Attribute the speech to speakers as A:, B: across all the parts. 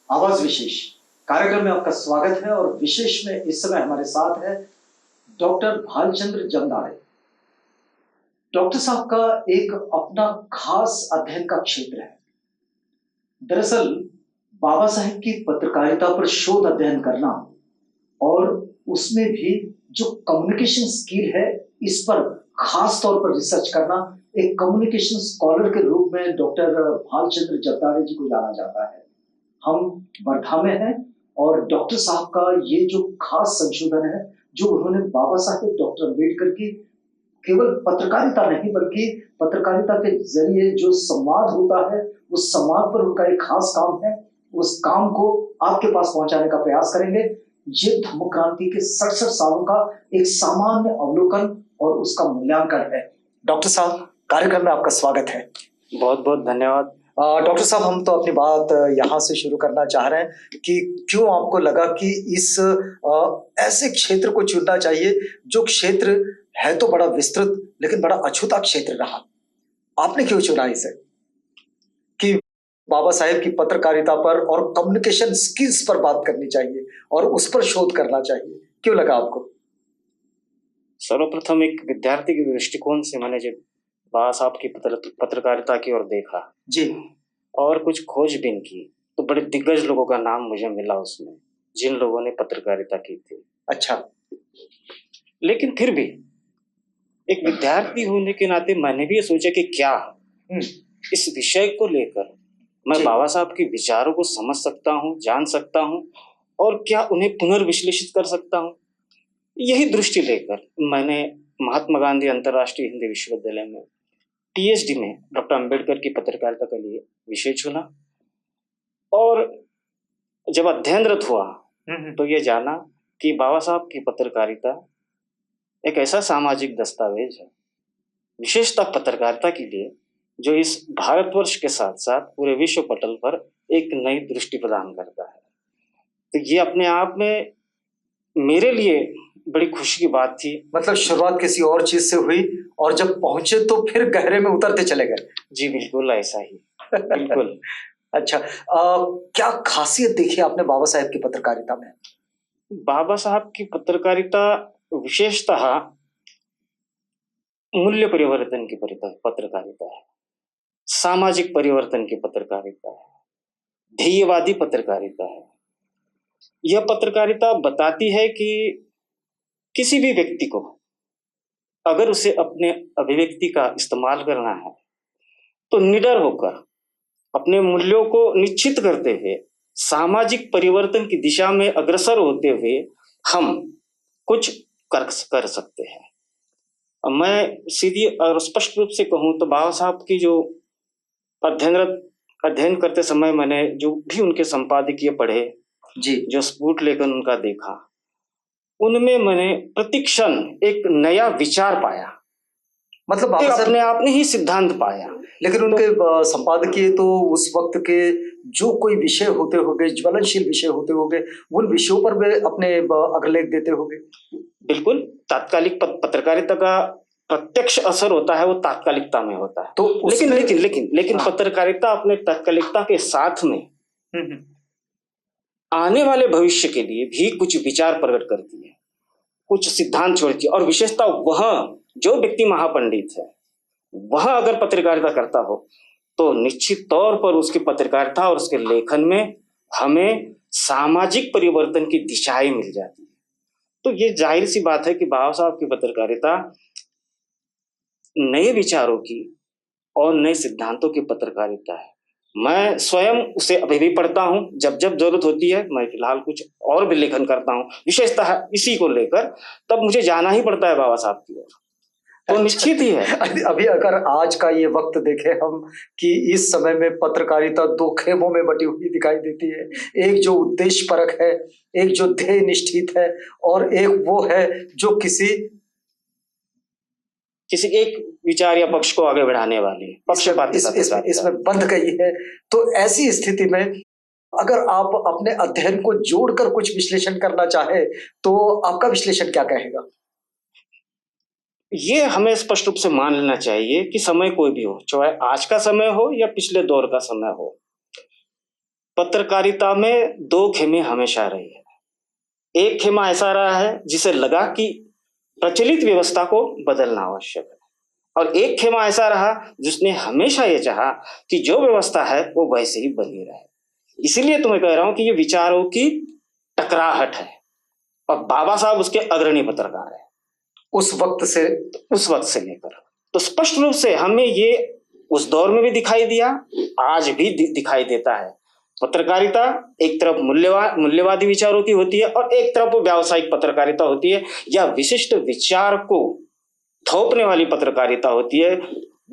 A: आवाज विशेष कार्यक्रम में आपका स्वागत है। और विशेष में इस समय हमारे साथ है डॉक्टर भालचंद्र जमदाड़े। डॉक्टर साहब का एक अपना खास अध्ययन का क्षेत्र है। दरअसल बाबा साहेब की पत्रकारिता पर शोध अध्ययन करना और उसमें भी जो कम्युनिकेशन स्किल है इस पर खास तौर पर रिसर्च करना, एक कम्युनिकेशन स्कॉलर के रूप में डॉक्टर भालचंद्र जमदाड़े जी को जाना जाता है। हम वर्धा में हैं और डॉक्टर साहब का ये जो खास संशोधन है जो उन्होंने बाबा साहेब डॉक्टर अम्बेडकर की केवल पत्रकारिता नहीं बल्कि पत्रकारिता के जरिए जो संवाद होता है उस संवाद पर उनका एक खास काम है, उस काम को आपके पास पहुंचाने का प्रयास करेंगे। ये धम्म क्रांति के 67 सालों का एक सामान्य अवलोकन और उसका मूल्यांकन है। डॉक्टर साहब, कार्यक्रम में आपका स्वागत है।
B: बहुत बहुत धन्यवाद।
A: डॉक्टर साहब, हम तो अपनी बात यहाँ से शुरू करना चाह रहे हैं कि क्यों आपको लगा कि इस ऐसे क्षेत्र को चुनना चाहिए जो क्षेत्र है तो बड़ा विस्तृत लेकिन बड़ा अछूता क्षेत्र रहा। आपने क्यों चुना इसे कि बाबा साहेब की पत्रकारिता पर और कम्युनिकेशन स्किल्स पर बात करनी चाहिए और उस पर शोध करना चाहिए, क्यों लगा आपको?
B: सर्वप्रथम एक विद्यार्थी के दृष्टिकोण से मैंने जब बाबा साहब की पत्रकारिता की ओर देखा
A: जी
B: और कुछ खोजबीन की तो बड़े दिग्गज लोगों का नाम मुझे मिला उसमें, जिन लोगों ने पत्रकारिता की थी।
A: अच्छा,
B: लेकिन फिर भी एक विद्यार्थी होने के नाते मैंने भी ये सोचा कि क्या इस विषय को लेकर मैं बाबा साहब के विचारों को समझ सकता हूँ, जान सकता हूँ और क्या उन्हें पुनर्विश्लेषित कर सकता हूँ। यही दृष्टि लेकर मैंने महात्मा गांधी अंतर्राष्ट्रीय हिंदी विश्वविद्यालय में पीएचडी में डॉक्टर अम्बेडकर की पत्रकारिता के लिए विषय चुना और जब अध्ययनरत हुआ तो ये जाना कि बाबा साहब की पत्रकारिता एक ऐसा सामाजिक दस्तावेज है, विशेषतः पत्रकारिता के लिए, जो इस भारतवर्ष के साथ साथ पूरे विश्व पटल पर एक नई दृष्टि प्रदान करता है। तो ये अपने आप में मेरे लिए बड़ी खुशी की बात थी।
A: मतलब शुरुआत किसी और चीज से हुई और जब पहुंचे तो फिर गहरे में उतरते चले गए।
B: जी बिल्कुल ऐसा ही, बिल्कुल।
A: अच्छा, क्या खासियत देखी आपने बाबा साहेब की पत्रकारिता में?
B: बाबा साहब की पत्रकारिता विशेषतः मूल्य परिवर्तन की पत्रकारिता है, सामाजिक परिवर्तन की पत्रकारिता है, ध्येयवादी पत्रकारिता है। यह पत्रकारिता बताती है कि किसी भी व्यक्ति को अगर उसे अपने अभिव्यक्ति का इस्तेमाल करना है तो निडर होकर अपने मूल्यों को निश्चित करते हुए सामाजिक परिवर्तन की दिशा में अग्रसर होते हुए हम कुछ कर सकते हैं। मैं सीधी और स्पष्ट रूप से कहूं तो बाबा साहब की जो अध्ययन करते समय मैंने जो भी उनके संपादकीय पढ़े
A: जी,
B: जो स्फुट लेखन उनका देखा, उनमें मैंने प्रतिक्षण एक नया विचार पाया,
A: मतलब
B: अपने आप में ही सिद्धांत पाया।
A: लेकिन उनके संपादकीय तो उस वक्त के जो कोई विषय होते होंगे, ज्वलनशील विषय होते होंगे, उन विषयों पर वे अपने अग्रलेख देते होंगे।
B: बिल्कुल, तात्कालिक पत्रकारिता का प्रत्यक्ष असर होता है वो तात्कालिकता में होता है। तो लेकिन पत्रकारिता अपने तात्कालिकता के साथ में आने वाले भविष्य के लिए भी कुछ विचार प्रकट करती है, कुछ सिद्धांत छोड़ती है। और विशेषता वह जो व्यक्ति महापंडित है वह अगर पत्रकारिता करता हो तो निश्चित तौर पर उसकी पत्रकारिता और उसके लेखन में हमें सामाजिक परिवर्तन की दिशाएं मिल जाती है। तो ये जाहिर सी बात है कि बाबा साहब की पत्रकारिता नए विचारों की और नए सिद्धांतों की पत्रकारिता है। मैं स्वयं उसे अभी भी पढ़ता हूं, जब जब जरूरत होती है। मैं फिलहाल कुछ और भी लेखन करता हूं विशेषतः इसी को लेकर, तब मुझे जाना ही पड़ता है बाबा साहब की ओर, तो निश्चित ही है।
A: अभी अगर आज का ये वक्त देखें हम कि इस समय में पत्रकारिता दो खेमों में बटी हुई दिखाई देती है। एक जो उद्देश्य परक है, एक जो ध्येय निष्ठित है और एक वो है जो किसी
B: एक विचार या पक्ष को आगे बढ़ाने वाली
A: इसमें बंध गई है। तो ऐसी स्थिति में अगर आप अपने अध्ययन को जोड़कर कुछ विश्लेषण करना चाहे तो आपका विश्लेषण क्या कहेगा?
B: ये हमें स्पष्ट रूप से मान लेना चाहिए कि समय कोई भी हो, चाहे आज का समय हो या पिछले दौर का समय हो, पत्रकारिता में दो खेमे हमेशा रही है। एक खेमा ऐसा रहा है जिसे लगा कि प्रचलित व्यवस्था को बदलना आवश्यक है, और एक खेमा ऐसा रहा जिसने हमेशा ये चाहा कि जो व्यवस्था है वो वैसे ही बनी रहे। इसीलिए तुम्हें कह रहा हूं कि ये विचारों की टकराहट है, और बाबा साहब उसके अग्रणी पत्रकार है
A: उस वक्त से
B: लेकर। तो स्पष्ट रूप से हमें ये उस दौर में भी दिखाई दिया, आज भी दिखाई देता है। पत्रकारिता एक तरफ मूल्यवादी विचारों की होती है और एक तरफ व्यावसायिक पत्रकारिता होती है, या विशिष्ट विचार को थोपने वाली पत्रकारिता होती है।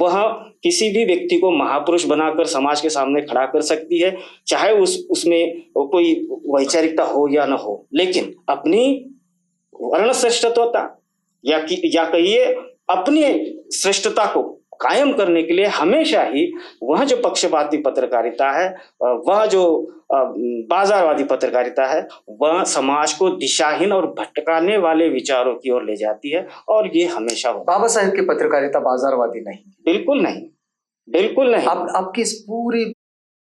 B: वह किसी भी व्यक्ति को महापुरुष बनाकर समाज के सामने खड़ा कर सकती है, चाहे उसमें कोई वैचारिकता हो या न हो, लेकिन अपनी वर्ण श्रेष्ठता या कहिए अपनी श्रेष्ठता को कायम करने के लिए हमेशा ही वह जो पक्षपाती पत्रकारिता है, वह जो बाजारवादी पत्रकारिता है, वह समाज को दिशाहीन और भटकाने वाले विचारों की ओर ले जाती है, और ये हमेशा हो।
A: बाबा साहेब की पत्रकारिता बाजारवादी नहीं,
B: बिल्कुल नहीं, बिल्कुल नहीं।
A: आपकी इस पूरी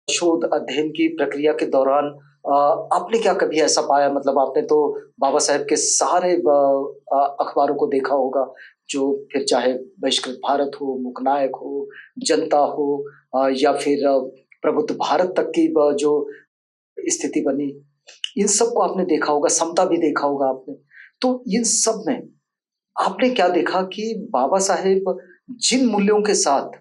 A: शोध अध्ययन की प्रक्रिया के दौरान आपने क्या कभी ऐसा पाया, मतलब आपने तो बाबा साहेब के सारे अखबारों को देखा होगा, जो फिर चाहे बहिष्कृत भारत हो, मुकनायक हो, जनता हो, या फिर प्रबुद्ध भारत तक की जो स्थिति बनी, इन सब को आपने देखा होगा, समता भी देखा होगा आपने। तो इन सब में आपने क्या देखा कि बाबा साहेब जिन मूल्यों के साथ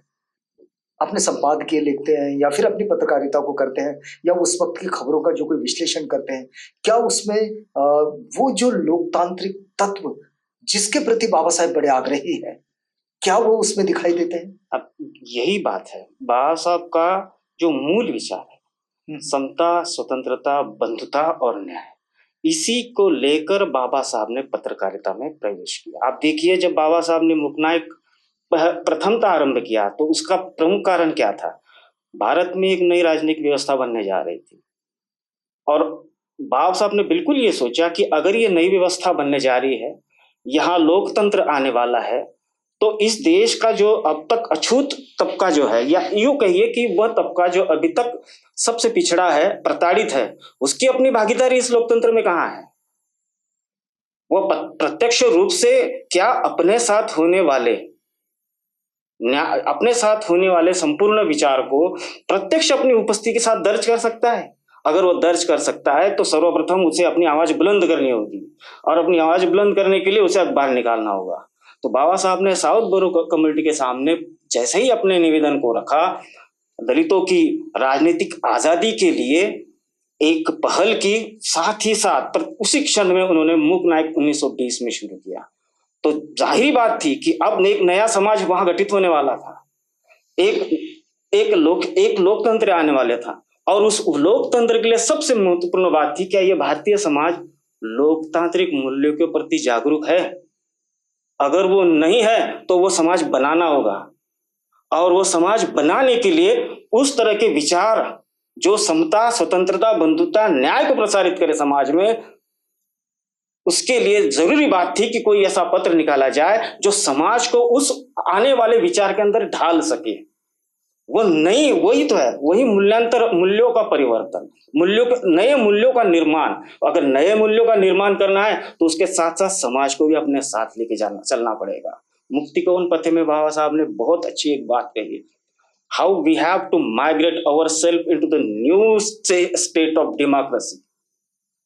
A: अपने संपादकीय लिखते हैं या फिर अपनी पत्रकारिता को करते हैं, या उस वक्त की खबरों का जो कोई विश्लेषण करते हैं, क्या उसमें वो जो लोकतांत्रिक तत्व जिसके प्रति बाबा साहेब बड़े आग्रही है, क्या वो उसमें दिखाई देते हैं?
B: अब यही बात है, बाबा साहब का जो मूल विचार है, समता, स्वतंत्रता, बंधुता और न्याय, इसी को लेकर बाबा साहब ने पत्रकारिता में प्रवेश किया। आप देखिए, जब बाबा साहब ने मुकनायक प्रथमता आरंभ किया तो उसका प्रमुख कारण क्या था? भारत में एक नई राजनीतिक व्यवस्था बनने जा रही थी, और बाबा साहब ने बिल्कुल ये सोचा कि अगर ये नई व्यवस्था बनने जा रही है, यहाँ लोकतंत्र आने वाला है, तो इस देश का जो अब तक अछूत तबका जो है, या यूं कहिए कि वह तबका जो अभी तक सबसे पिछड़ा है, प्रताड़ित है, उसकी अपनी भागीदारी इस लोकतंत्र में कहाँ है? वह प्रत्यक्ष रूप से क्या अपने साथ होने वाले संपूर्ण विचार को प्रत्यक्ष अपनी उपस्थिति के साथ दर्ज कर सकता है? अगर वो दर्ज कर सकता है तो सर्वप्रथम उसे अपनी आवाज बुलंद करनी होगी, और अपनी आवाज बुलंद करने के लिए उसे अखबार निकालना होगा। तो बाबा साहब ने साउथ बोरो कम्युनिटी के सामने जैसे ही अपने निवेदन को रखा, दलितों की राजनीतिक आजादी के लिए एक पहल की, साथ ही साथ उसी क्षण में उन्होंने मुकनायक 1920 में शुरू किया। तो जाहिर बात थी कि अब एक नया समाज वहां गठित होने वाला था, एक लोकतंत्र आने वाले था, और उस लोकतंत्र के लिए सबसे महत्वपूर्ण बात थी, क्या यह भारतीय समाज लोकतांत्रिक मूल्यों के प्रति जागरूक है? अगर वो नहीं है तो वो समाज बनाना होगा, और वो समाज बनाने के लिए उस तरह के विचार जो समता, स्वतंत्रता, बंधुता, न्याय को प्रसारित करे समाज में, उसके लिए जरूरी बात थी कि कोई ऐसा पत्र निकाला जाए जो समाज को उस आने वाले विचार के अंदर ढाल सके। वो नहीं, वही तो है, वही मूल्यों का परिवर्तन, नए मूल्यों का निर्माण। अगर नए मूल्यों का निर्माण करना है तो उसके साथ साथ समाज को भी अपने साथ लेके चलना पड़ेगा। मुक्ति कौन पथे में बाबा साहब ने बहुत अच्छी एक बात कही, how we have to migrate our self into the new state of democracy.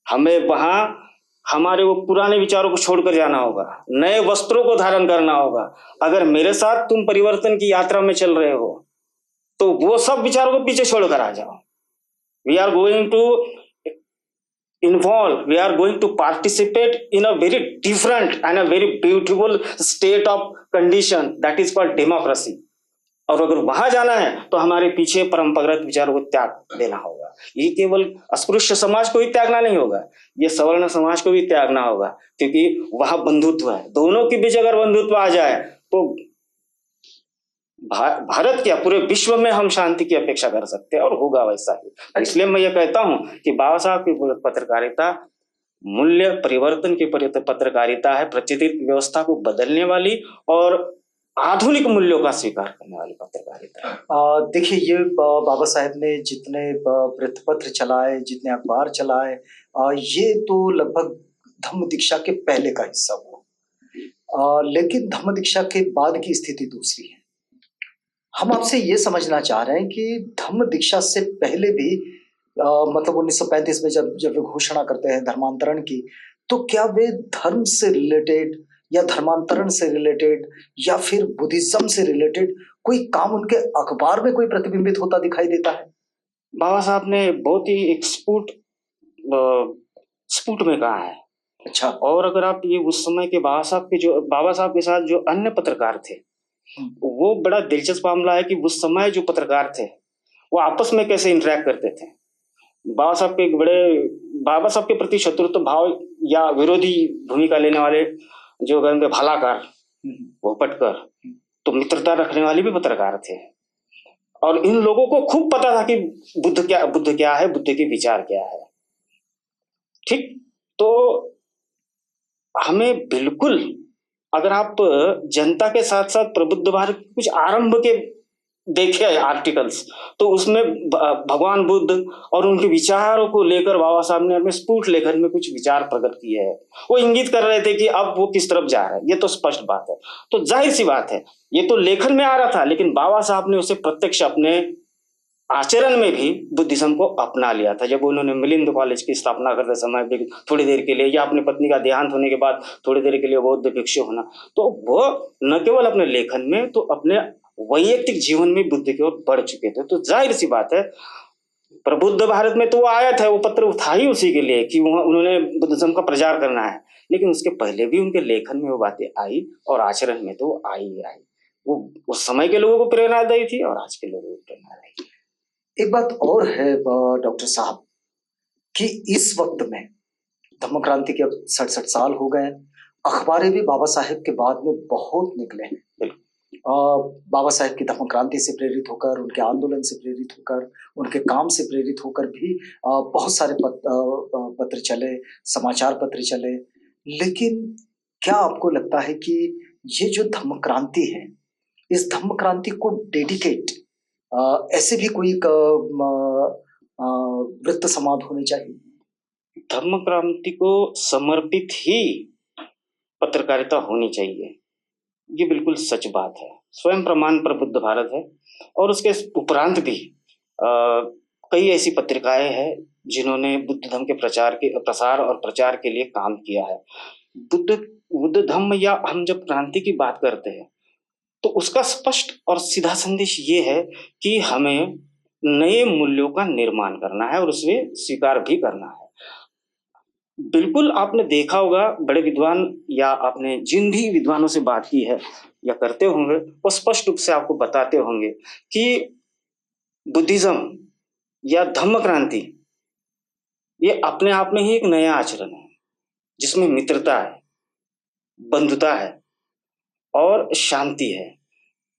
B: हमें वहां हमारे वो पुराने विचारों को छोड़कर जाना होगा, नए वस्त्रों को धारण करना होगा। अगर मेरे साथ तुम परिवर्तन की यात्रा में चल रहे हो तो वो सब विचारों को पीछे छोड़कर आ जाओ। We are going to involve, we are going to participate in a very different and a very beautiful state of condition that is called democracy. और अगर वहां जाना है तो हमारे पीछे परंपरागत विचारों को त्याग देना होगा। ये केवल अस्पृश्य समाज को ही त्यागना नहीं होगा, ये सवर्ण समाज को भी त्यागना होगा, क्योंकि वहां बंधुत्व है। दोनों के बीच अगर बंधुत्व आ जाए तो भारत क्या पूरे विश्व में हम शांति की अपेक्षा कर सकते हैं, और होगा वैसा ही। इसलिए मैं ये कहता हूं कि बाबा साहब की पत्रकारिता मूल्य परिवर्तन की पत्रकारिता है, प्रचलित व्यवस्था को बदलने वाली और आधुनिक मूल्यों का स्वीकार करने वाली पत्रकारिता।
A: देखिए, ये बाबा साहेब ने जितने वृत्तपत्र चलाए, जितने अखबार चलाए, ये तो लगभग धम्म दीक्षा के पहले का हिस्सा हुआ। लेकिन धम्म दीक्षा के बाद की स्थिति दूसरी है। हम आपसे ये समझना चाह रहे हैं कि धम्म दीक्षा से पहले भी मतलब 1935 में जब जब वे घोषणा करते हैं धर्मांतरण की, तो क्या वे धर्म से रिलेटेड या धर्मांतरण से रिलेटेड या फिर बुद्धिज्म से रिलेटेड कोई काम उनके अखबार में कोई प्रतिबिंबित होता दिखाई देता है?
B: बाबा साहब ने बहुत ही एक स्फुट में कहा है।
A: अच्छा।
B: और अगर आप ये उस समय के बाबा साहब के साथ जो अन्य पत्रकार थे, वो बड़ा दिलचस्प मामला है कि उस समय जो पत्रकार थे वो आपस में कैसे इंटरेक्ट करते थे। बाबा साहब के प्रति शत्रुत्व भाव या विरोधी भूमिका लेने वाले जो गए भालाकार, वो पटकर, तो मित्रता रखने वाले भी पत्रकार थे। और इन लोगों को खूब पता था कि बुद्ध क्या है, बुद्ध के विचार क्या है। ठीक, तो हमें बिल्कुल, अगर आप जनता के साथ साथ प्रबुद्ध भारत कुछ आरंभ के देखे आर्टिकल्स, तो उसमें भगवान बुद्ध और उनके विचारों को लेकर बाबा साहब ने अपने स्फुट लेखन में कुछ विचार प्रकट किए हैं। वो इंगित कर रहे थे कि अब वो किस तरफ जा रहा है, ये तो स्पष्ट बात है। तो जाहिर सी बात है, ये तो लेखन में आ रहा था, लेकिन बाबा साहब ने उसे प्रत्यक्ष अपने आचरण में भी बुद्धिज्म को अपना लिया था। जब उन्होंने मिलिंद कॉलेज की स्थापना करते समय थोड़ी देर के लिए, या अपनी पत्नी का देहांत होने के बाद थोड़ी देर के लिए बौद्ध भिक्षु होना, तो वो न केवल अपने लेखन में तो अपने वैयक्तिक जीवन में बुद्ध की ओर बढ़ चुके थे। तो जाहिर सी बात है, प्रबुद्ध भारत में तो वो आया था, वो पत्र था ही उसी के लिए कि उन्होंने बुद्धिज्म का प्रचार करना है, लेकिन उसके पहले भी उनके लेखन में वो बातें आई और आचरण में तो आई। वो उस समय के लोगों को प्रेरणादायी थी और आज के लोगों को प्रेरणादायी।
A: एक बात और है डॉक्टर साहब, कि इस वक्त में धम्म क्रांति के अब 67 साल हो गए, अखबारें भी बाबा साहेब के बाद में बहुत निकले हैं। बाबा साहेब की धम्म क्रांति से प्रेरित होकर, उनके आंदोलन से प्रेरित होकर, उनके काम से प्रेरित होकर भी बहुत सारे पत्र चले, समाचार पत्र चले। लेकिन क्या आपको लगता है कि ये जो धम्म क्रांति है, इस धम्म क्रांति को डेडिकेट ऐसे भी कोई वृत्त समाज होने चाहिए?
B: धम्म क्रांति को समर्पित ही पत्रकारिता होनी चाहिए, ये बिल्कुल सच बात है। स्वयं प्रमाण प्रबुद्ध भारत है, और उसके उपरांत भी कई ऐसी पत्रिकाएं हैं जिन्होंने बुद्ध धर्म के प्रसार और प्रचार के लिए काम किया है। बुद्ध धर्म, या हम जब क्रांति की बात करते हैं तो उसका स्पष्ट और सीधा संदेश ये है कि हमें नए मूल्यों का निर्माण करना है और उसे स्वीकार भी करना है। बिल्कुल आपने देखा होगा, बड़े विद्वान या आपने जिन भी विद्वानों से बात की है या करते होंगे, वो स्पष्ट रूप से आपको बताते होंगे कि बुद्धिज्म या धम्म क्रांति ये अपने आप में ही एक नया आचरण है, जिसमें मित्रता है, बंधुता है और शांति है।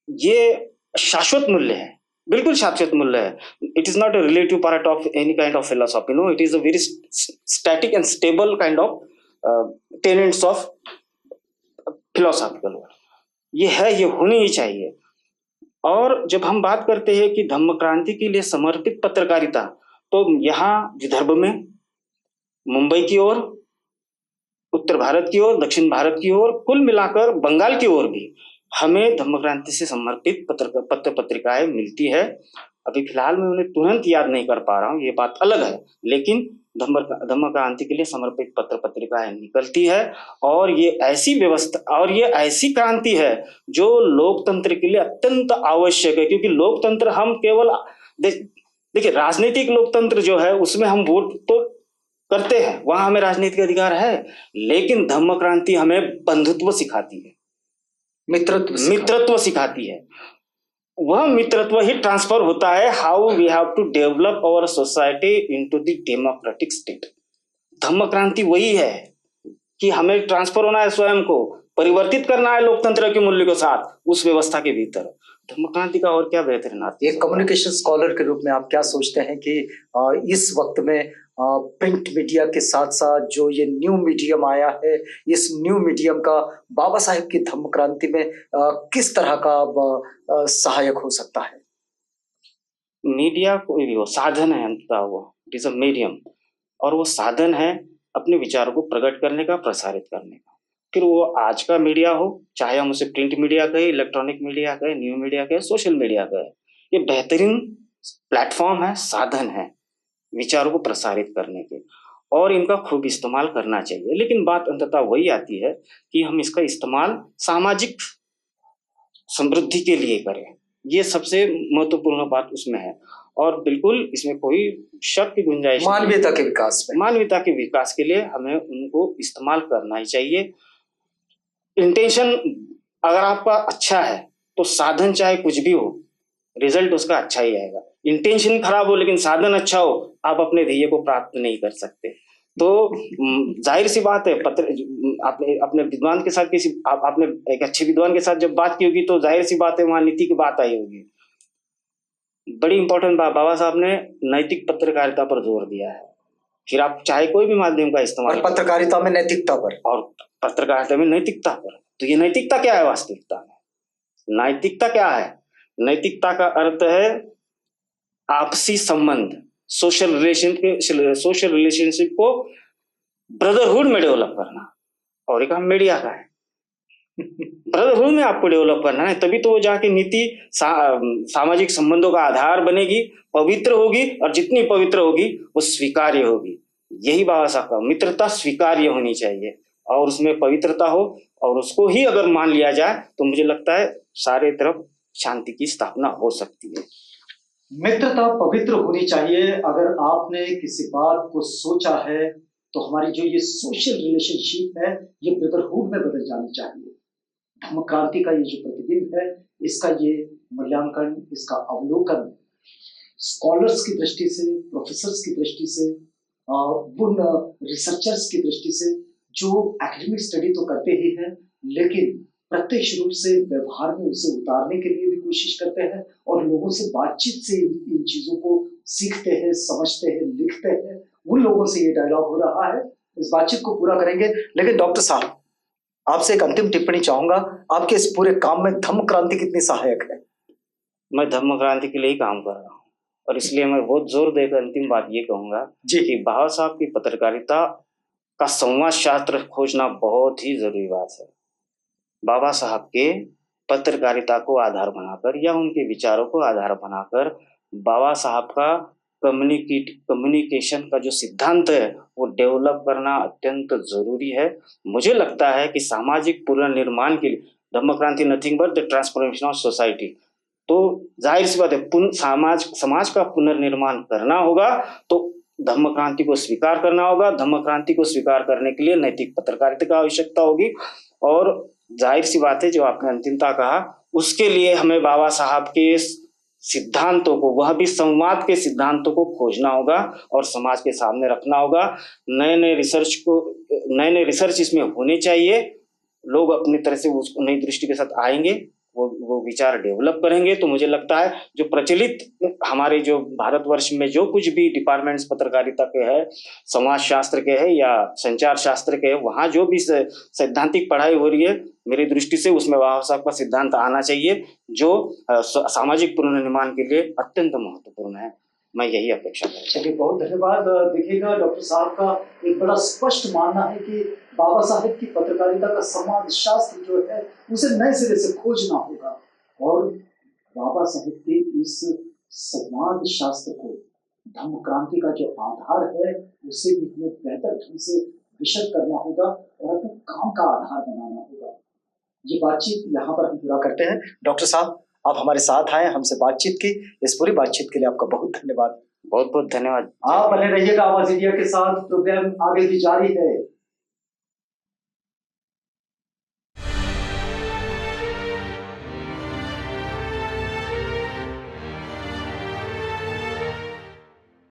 B: ये शाश्वत मूल्य है, बिल्कुल शाश्वत मूल्य है। It is not a relative part of any kind of philosophy, no, it is a very static and stable kind of tenets of philosophical word. ये है, ये होनी ही चाहिए। और जब हम बात करते हैं कि धम्म क्रांति के लिए समर्पित पत्रकारिता, तो यहाँ विदर्भ में, मुंबई की ओर, उत्तर भारत की ओर, दक्षिण भारत की ओर, कुल मिलाकर बंगाल की ओर भी हमें धम्म क्रांति से समर्पित पत्र पत्रिकाएं मिलती है। अभी फिलहाल मैं उन्हें तुरंत याद नहीं कर पा रहा हूँ, ये बात अलग है, लेकिन धम्म क्रांति के लिए समर्पित पत्र पत्रिकाएं निकलती है। और ये ऐसी व्यवस्था और ये ऐसी क्रांति है जो लोकतंत्र के लिए अत्यंत आवश्यक है, क्योंकि लोकतंत्र हम केवल देखिए, राजनीतिक लोकतंत्र जो है उसमें हम वोट तो करते हैं, वहां हमें राजनीतिक अधिकार है, लेकिन धम्म क्रांति हमें बंधुत्व सिखाती है, मित्रत्व सिखाती है। वह मित्रत्व ही ट्रांसफर होता है, how we have to develop our society into the democratic state. धम्म क्रांति वही है कि हमें ट्रांसफर होना है, स्वयं को परिवर्तित करना है लोकतंत्र के मूल्य के साथ उस व्यवस्था के भीतर। धम्म क्रांति का और क्या बेहतरीन अर्थ।
A: एक कम्युनिकेशन स्कॉलर के रूप में आप क्या सोचते हैं कि इस वक्त में प्रिंट मीडिया के साथ साथ जो ये न्यू मीडियम आया है, इस न्यू मीडियम का बाबा साहेब की धम्म क्रांति में किस तरह का सहायक हो सकता है?
B: मीडिया कोई भी हो, साधन है अंततः, वो इट इज अ मीडियम, और वो साधन है अपने विचारों को प्रकट करने का, प्रसारित करने का। फिर वो आज का मीडिया हो, चाहे हम उसे प्रिंट मीडिया कहें, इलेक्ट्रॉनिक मीडिया कहें, न्यू मीडिया कहें, सोशल मीडिया कहें, ये बेहतरीन प्लेटफॉर्म है, साधन है विचारों को प्रसारित करने के, और इनका खूब इस्तेमाल करना चाहिए। लेकिन बात अंततः वही आती है कि हम इसका इस्तेमाल सामाजिक समृद्धि के लिए करें, ये सबसे महत्वपूर्ण बात उसमें है। और बिल्कुल इसमें कोई शक की गुंजाइश नहीं।
A: मानवीयता के विकास में,
B: मानवीयता के विकास के लिए हमें उनको इस्तेमाल करना ही चाहिए। इंटेंशन अगर आपका अच्छा है तो साधन चाहे कुछ भी हो, रिजल्ट उसका अच्छा ही आएगा। इंटेंशन खराब हो लेकिन साधन अच्छा हो, आप अपने ध्येय को प्राप्त नहीं कर सकते। तो जाहिर सी बात है, आपने अपने विद्वान के साथ आपने एक अच्छे विद्वान के साथ जब बात की होगी तो जाहिर सी बात है वहां नीति की बात आई होगी। बड़ी इंपॉर्टेंट बात बाबा साहब ने नैतिक पत्रकारिता पर जोर दिया है। फिर आप चाहे कोई भी माध्यम का इस्तेमाल,
A: और पत्रकारिता में नैतिकता पर,
B: और पत्रकारिता में नैतिकता पर। तो ये नैतिकता क्या है वास्तविकता में? नैतिकता क्या है? नैतिकता का अर्थ है आपसी संबंध, सोशल रिलेशनशिप को ब्रदरहुड में डेवलप करना, और एक हम मीडिया का है ब्रदरहुड में आपको डेवलप करना है, तभी तो वो जाके नीति सामाजिक संबंधों का आधार बनेगी, पवित्र होगी, और जितनी पवित्र होगी वो स्वीकार्य होगी। यही बाबा साहब का मित्रता स्वीकार्य होनी चाहिए, और उसमें पवित्रता हो, और उसको ही अगर मान लिया जाए तो मुझे लगता है सारे तरफ शांति की स्थापना हो सकती है।
A: मित्रता पवित्र होनी चाहिए। अगर आपने किसी बात को सोचा है तो हमारी जो ये सोशल रिलेशनशिप है ये ब्रदरहुड में बदल जानी चाहिए। धम्म क्रांति का ये जो प्रतिबिंब है, इसका ये मूल्यांकन, इसका अवलोकन स्कॉलर्स की दृष्टि से, प्रोफेसर्स की दृष्टि से, उन रिसर्चर्स की दृष्टि से जो एकेडमिक स्टडी तो करते ही हैं, लेकिन प्रत्यक्ष रूप से व्यवहार में उसे उतारने के लिए भी कोशिश करते हैं, और लोगों से बातचीत से इन चीजों को सीखते हैं, समझते हैं, लिखते हैं। उन लोगों से ये डायलॉग हो रहा है। इस बातचीत को पूरा करेंगे, लेकिन डॉक्टर साहब आपसे एक अंतिम टिप्पणी चाहूंगा। आपके इस पूरे काम में धम्म क्रांति कितनी सहायक है?
B: मैं धम्म क्रांति के लिए ही काम कर रहा हूँ, और इसलिए मैं बहुत जोर देकर अंतिम बात ये कहूंगा कि बाबा साहब की पत्रकारिता का संवाद शास्त्र खोजना बहुत ही जरूरी बात है। बाबा साहब के पत्रकारिता को आधार बनाकर, या उनके विचारों को आधार बनाकर, बाबा साहब का कम्युनिकेशन का जो सिद्धांत है वो डेवलप करना अत्यंत जरूरी है। मुझे लगता है कि सामाजिक पुनर्निर्माण के लिए धम्म क्रांति nothing but the transformation of society. तो जाहिर सी बात है, समाज का पुनर्निर्माण करना होगा तो धम्म क्रांति को स्वीकार करना होगा। धम्म क्रांति को स्वीकार करने के लिए नैतिक पत्रकारिता की आवश्यकता होगी, और जाहिर सी बात है जो आपने अंतिमता कहा, उसके लिए हमें बाबा साहब के सिद्धांतों को, वह भी संवाद के सिद्धांतों को खोजना होगा और समाज के सामने रखना होगा। नए नए रिसर्च इसमें होने चाहिए। लोग अपनी तरह से उसको नई दृष्टि के साथ आएंगे, वो विचार डेवलप करेंगे। तो मुझे लगता है जो प्रचलित हमारे जो भारतवर्ष में जो कुछ भी डिपार्टमेंट्स पत्रकारिता के है, समाज शास्त्र के है या संचार शास्त्र के है, वहाँ जो भी सैद्धांतिक पढ़ाई हो रही है, मेरी दृष्टि से उसमें बाबा साहब का सिद्धांत आना चाहिए, जो सामाजिक पुनर्निर्माण के लिए अत्यंत महत्वपूर्ण है। मैं यही अपेक्षा करता हूं।
A: चलिए, बहुत धन्यवाद। देखिएगा, डॉक्टर साहब का एक बड़ा स्पष्ट मानना है कि बाबा साहेब की पत्रकारिता का समाज शास्त्र जो है उसे नए सिरे से खोजना होगा, और बाबा साहेब के इस समाज शास्त्र को, धम्म क्रांति का जो आधार है, उसे भी हमें बेहतर ढंग से विशद करना होगा और अपने काम का आधार बनाना होगा। ये बातचीत यहाँ पर हम पूरा करते हैं। डॉक्टर साहब, आप हमारे साथ आए, हमसे बातचीत की, इस पूरी बातचीत के लिए आपका बहुत धन्यवाद।
B: बहुत बहुत धन्यवाद।
A: आप बने रहिएगा आवाज इंडिया के साथ। प्रोग्राम आगे भी जारी है।